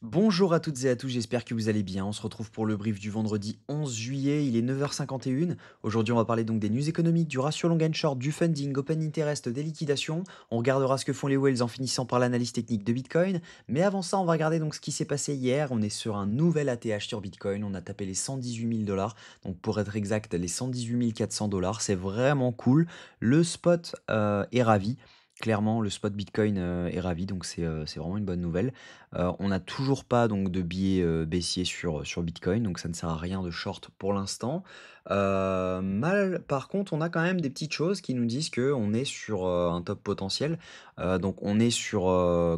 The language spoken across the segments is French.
Bonjour à toutes et à tous, j'espère que vous allez bien. On se retrouve pour le brief du vendredi 11 juillet, il est 9h51. Aujourd'hui, on va parler donc des news économiques, du ratio long and short, du funding, open interest, des liquidations. On regardera ce que font les whales en finissant par l'analyse technique de Bitcoin. Mais avant ça, on va regarder donc ce qui s'est passé hier. On est sur un nouvel ATH sur Bitcoin. On a tapé les 118 000 dollars. Donc pour être exact, les 118 400 dollars. C'est vraiment cool. Le spot est ravi. Clairement, le spot Bitcoin est ravi, donc c'est vraiment une bonne nouvelle. On n'a toujours pas donc de billets, baissiers sur Bitcoin, donc ça ne sert à rien de short pour l'instant. Mal par contre, on a quand même des petites choses qui nous disent qu'on est sur, un top potentiel. Donc on est sur,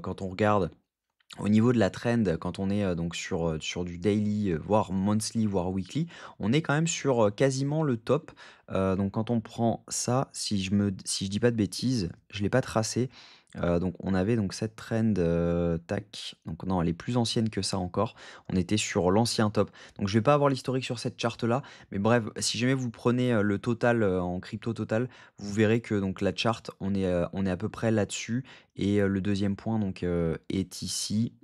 quand on regarde au niveau de la trend, quand on est, donc sur du daily, voire monthly, voire weekly, on est quand même sur, quasiment le top. Donc quand on prend ça, si je dis pas de bêtises, je l'ai pas tracé, donc on avait donc cette trend, tac, donc non, elle est plus ancienne que ça encore. On était sur l'ancien top. Donc je vais pas avoir l'historique sur cette charte là, mais bref, si jamais vous prenez, le total, en crypto total, vous verrez que donc la charte, on est à peu près là-dessus et le deuxième point donc, est ici.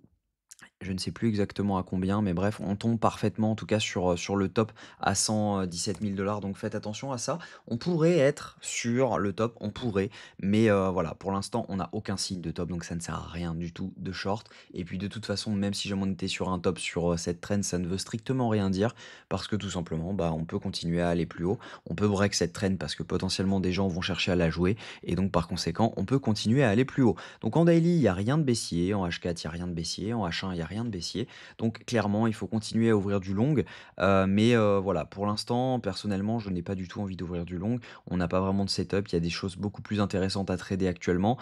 Je ne sais plus exactement à combien, mais bref, on tombe parfaitement en tout cas sur le top à 117 000 $, donc faites attention à ça. On pourrait être sur le top, on pourrait, mais voilà, pour l'instant, on n'a aucun signe de top, donc ça ne sert à rien du tout de short. Et puis de toute façon, même si jamais on était sur un top sur cette trend, ça ne veut strictement rien dire, parce que tout simplement, bah, on peut continuer à aller plus haut, on peut break cette trend parce que potentiellement des gens vont chercher à la jouer, et donc par conséquent, on peut continuer à aller plus haut. Donc en daily, il y a rien de baissier, en H4, il y a rien de baissier, en H1, il y a rien de baissier. Donc clairement, il faut continuer à ouvrir du long, mais voilà, pour l'instant, personnellement, je n'ai pas du tout envie d'ouvrir du long. On n'a pas vraiment de setup, il y a des choses beaucoup plus intéressantes à trader actuellement,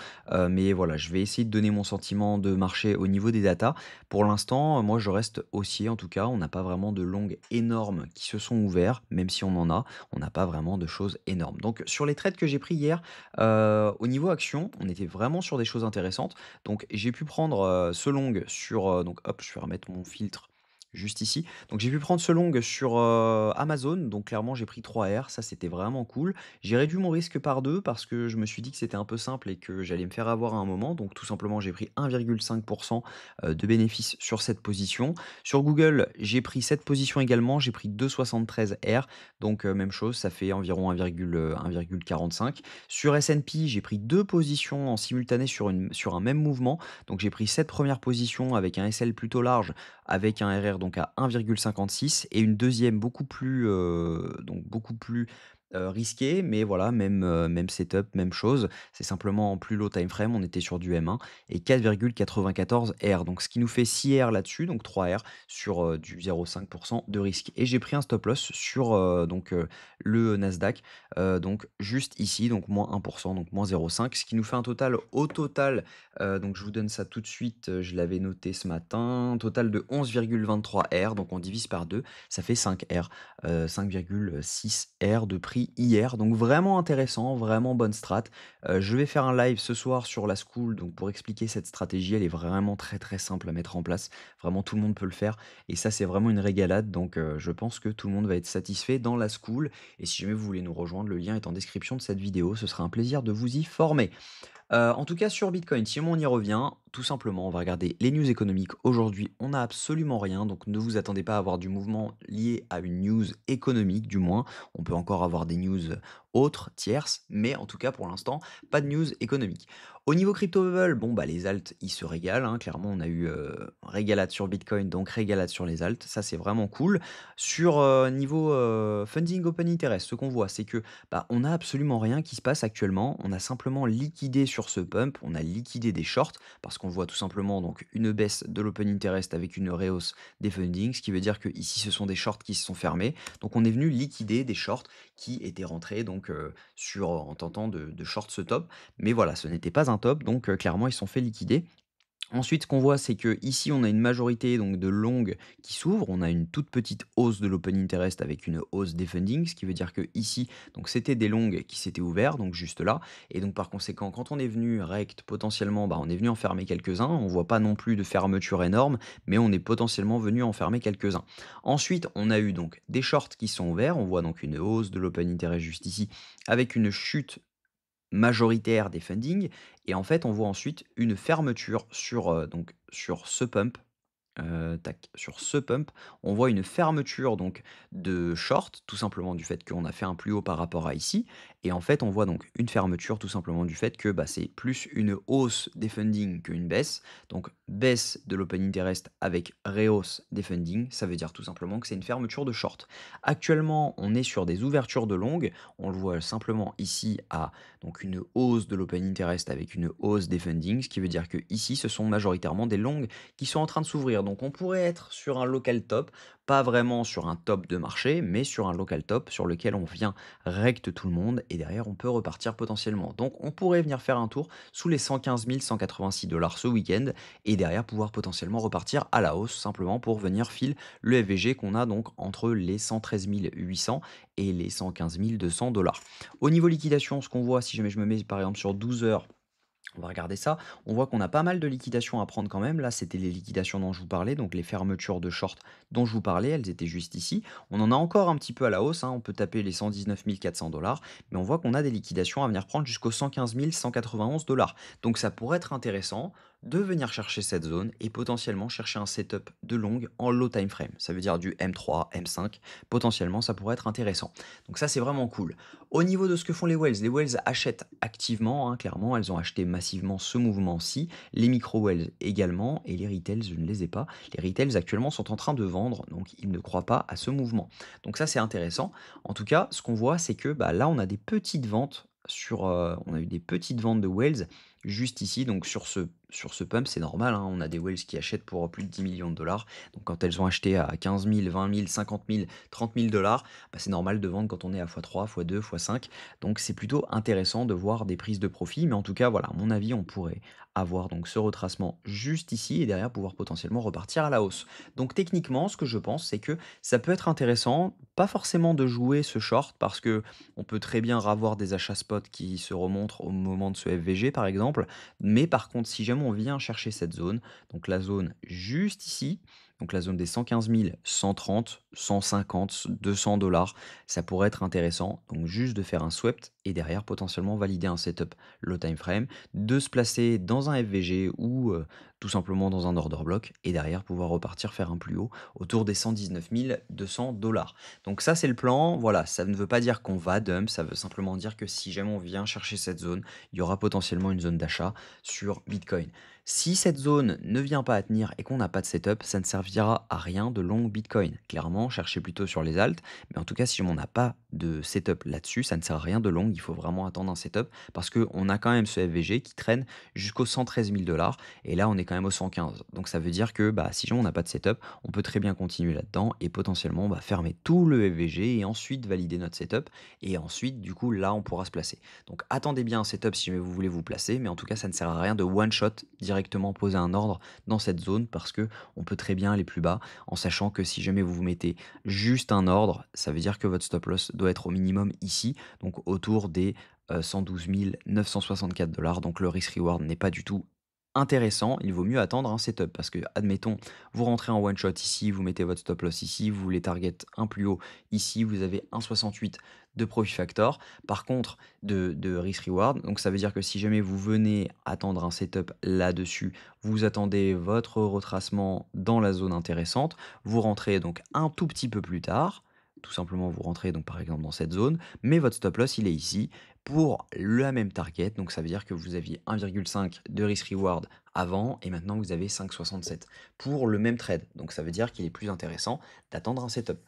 mais voilà, je vais essayer de donner mon sentiment de marché au niveau des datas. Pour l'instant, moi, je reste haussier en tout cas, on n'a pas vraiment de longs énormes qui se sont ouverts, même si on en a, on n'a pas vraiment de choses énormes. Donc sur les trades que j'ai pris hier, au niveau action, on était vraiment sur des choses intéressantes. Donc j'ai pu prendre, ce long sur, donc hop, je vais remettre mon filtre juste ici. Donc j'ai pu prendre ce long sur, Amazon, donc clairement j'ai pris 3 R, ça c'était vraiment cool. J'ai réduit mon risque par 2 parce que je me suis dit que c'était un peu simple et que j'allais me faire avoir à un moment, donc tout simplement j'ai pris 1,5 de bénéfice sur cette position. Sur Google, j'ai pris cette position également, j'ai pris 2,73 R, donc même chose, ça fait environ 1,45. Sur S&P, j'ai pris 2 positions en simultané sur un même mouvement. Donc j'ai pris cette première position avec un SL plutôt large, avec un RR donc à 1,56 et une deuxième beaucoup plus, risquée, mais voilà, même setup, même chose. C'est simplement en plus low time frame, on était sur du M1 et 4,94 R. Donc ce qui nous fait 6 R là-dessus, donc 3 R sur, du 0,5 de risque. Et j'ai pris un stop loss sur, le Nasdaq, donc juste ici, donc moins 1 donc moins 0,5, ce qui nous fait un total au total, donc je vous donne ça tout de suite, je l'avais noté ce matin, un total de 11,23 R, donc on divise par 2, ça fait 5 R, 5,6 R de prix hier, donc vraiment intéressant, vraiment bonne strat. Je vais faire un live ce soir sur la school, donc pour expliquer cette stratégie, elle est vraiment très, très simple à mettre en place. Vraiment tout le monde peut le faire et ça, c'est vraiment une régalade, donc je pense que tout le monde va être satisfait dans la school et si jamais vous voulez nous rejoindre, le lien est en description de cette vidéo, ce sera un plaisir de vous y former. En tout cas sur Bitcoin, si on y revient, tout simplement, on va regarder les news économiques. Aujourd'hui, on n'a absolument rien, donc ne vous attendez pas à avoir du mouvement lié à une news économique, du moins. On peut encore avoir des news autres, tierces, mais en tout cas pour l'instant, pas de news économique. Au niveau crypto bubble, bon bah les alts, ils se régalent, hein. Clairement, on a eu régalade sur Bitcoin, donc régalade sur les alts, ça c'est vraiment cool. Sur niveau funding open interest, ce qu'on voit, c'est que bah, on a absolument rien qui se passe actuellement. On a simplement liquidé sur ce pump, on a liquidé des shorts parce qu'on voit tout simplement donc une baisse de l'open interest avec une rehausse des fundings, ce qui veut dire que ici ce sont des shorts qui se sont fermés. Donc on est venu liquider des shorts qui étaient rentrés donc en tentant de short ce top. Mais voilà, ce n'était pas un top, donc clairement ils se sont fait liquider. Ensuite, ce qu'on voit, c'est que ici, on a une majorité donc de longues qui s'ouvrent. On a une toute petite hausse de l'open interest avec une hausse des fundings, ce qui veut dire que ici, donc c'était des longues qui s'étaient ouverts, donc juste là. Et donc par conséquent, quand on est venu rect potentiellement, bah, on est venu en fermer quelques-uns. On voit pas non plus de fermeture énorme, mais on est potentiellement venu en fermer quelques-uns. Ensuite, on a eu donc des shorts qui sont ouverts. On voit donc une hausse de l'open interest juste ici, avec une chute majoritaire des fundings et en fait, on voit ensuite une fermeture sur, donc sur ce pump tac, sur ce pump, on voit une fermeture donc de short, tout simplement du fait qu'on a fait un plus haut par rapport à ici. Et en fait, on voit donc une fermeture tout simplement du fait que bah, c'est plus une hausse des funding qu'une baisse. Donc baisse de l'open interest avec rehausse des funding, ça veut dire tout simplement que c'est une fermeture de short. Actuellement, on est sur des ouvertures de longue. On le voit simplement ici à donc une hausse de l'open interest avec une hausse des funding, ce qui veut dire que ici, ce sont majoritairement des longues qui sont en train de s'ouvrir. Donc on pourrait être sur un local top, pas vraiment sur un top de marché, mais sur un local top sur lequel on vient recte tout le monde et derrière on peut repartir potentiellement. Donc on pourrait venir faire un tour sous les 115 186 $ ce week-end et derrière pouvoir potentiellement repartir à la hausse simplement pour venir filer le FVG qu'on a donc entre les 113 800 et les 115 200 $. Au niveau liquidation, ce qu'on voit, si jamais je me mets par exemple sur 12 heures, on va regarder ça. On voit qu'on a pas mal de liquidations à prendre quand même. Là, c'était les liquidations dont je vous parlais, donc les fermetures de short dont je vous parlais, elles étaient juste ici. On en a encore un petit peu à la hausse, hein. On peut taper les 119 400 $, mais on voit qu'on a des liquidations à venir prendre jusqu'aux 115 191 $. Donc ça pourrait être intéressant de venir chercher cette zone et potentiellement chercher un setup de longue en low time frame. Ça veut dire du M3, M5. Potentiellement, ça pourrait être intéressant. Donc ça, c'est vraiment cool. Au niveau de ce que font les Wells achètent activement, hein, clairement, elles ont acheté massivement ce mouvement-ci, les micro-Wells également, et les retails, je ne les ai pas. Les retails actuellement sont en train de vendre, donc ils ne croient pas à ce mouvement. Donc ça, c'est intéressant. En tout cas, ce qu'on voit, c'est que bah, là, on a des petites ventes on a eu des petites ventes de Wells juste ici, donc sur ce pump, c'est normal, hein, on a des Wells qui achètent pour plus de 10 millions de dollars, donc quand elles ont acheté à 15 000, 20 000, 50 000, 30 000 $, bah, c'est normal de vendre quand on est à x3, x2, x5. Donc c'est plutôt intéressant de voir des prises de profit. Mais en tout cas, voilà, à mon avis, on pourrait avoir donc ce retracement juste ici et derrière pouvoir potentiellement repartir à la hausse. Donc techniquement, ce que je pense, c'est que ça peut être intéressant, pas forcément de jouer ce short parce que on peut très bien avoir des achats spot qui se remontrent au moment de ce FVG par exemple. Mais par contre, si jamais on vient chercher cette zone, donc la zone juste ici, donc la zone des 115 000, 130, 150, 200 $, ça pourrait être intéressant. Donc juste de faire un swept et derrière potentiellement valider un setup low time frame, de se placer dans un FVG ou tout simplement dans un order block et derrière pouvoir repartir faire un plus haut autour des 119 200 $. Donc ça c'est le plan. Voilà, ça ne veut pas dire qu'on va dump, ça veut simplement dire que si jamais on vient chercher cette zone, il y aura potentiellement une zone d'achat sur Bitcoin. Si cette zone ne vient pas à tenir et qu'on n'a pas de setup, ça ne servira à rien de long Bitcoin. Clairement, cherchez plutôt sur les alts, mais en tout cas, si on n'a pas de setup là-dessus, ça ne sert à rien de long. Il faut vraiment attendre un setup parce qu'on a quand même ce FVG qui traîne jusqu'aux 113 000 $ et là, on est quand même aux 115. Donc, ça veut dire que bah, si jamais on n'a pas de setup, on peut très bien continuer là-dedans et potentiellement bah, fermer tout le FVG et ensuite valider notre setup. Et ensuite, du coup, là, on pourra se placer. Donc, attendez bien un setup si jamais vous voulez vous placer, mais en tout cas, ça ne sert à rien de one shot directement poser un ordre dans cette zone parce que on peut très bien aller plus bas en sachant que si jamais vous vous mettez juste un ordre, ça veut dire que votre stop loss doit être au minimum ici, donc autour des 112 964 $. Donc le risk reward n'est pas du tout intéressant. Il vaut mieux attendre un setup parce que, admettons, vous rentrez en one shot ici, vous mettez votre stop loss ici, vous voulez target un plus haut ici, vous avez 1,68 de profit factor. Par contre, de risk reward, donc ça veut dire que si jamais vous venez attendre un setup là-dessus, vous attendez votre retracement dans la zone intéressante, vous rentrez donc un tout petit peu plus tard, tout simplement vous rentrez donc par exemple dans cette zone, mais votre stop loss il est ici pour la même target, donc ça veut dire que vous aviez 1,5 de risk reward avant et maintenant vous avez 5,67 pour le même trade, donc ça veut dire qu'il est plus intéressant d'attendre un setup.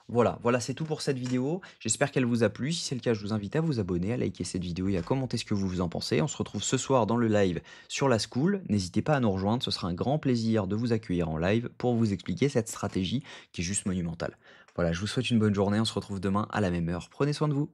Voilà, voilà, c'est tout pour cette vidéo. J'espère qu'elle vous a plu. Si c'est le cas, je vous invite à vous abonner, à liker cette vidéo et à commenter ce que vous en pensez. On se retrouve ce soir dans le live sur la School. N'hésitez pas à nous rejoindre, ce sera un grand plaisir de vous accueillir en live pour vous expliquer cette stratégie qui est juste monumentale. Voilà, je vous souhaite une bonne journée. On se retrouve demain à la même heure. Prenez soin de vous.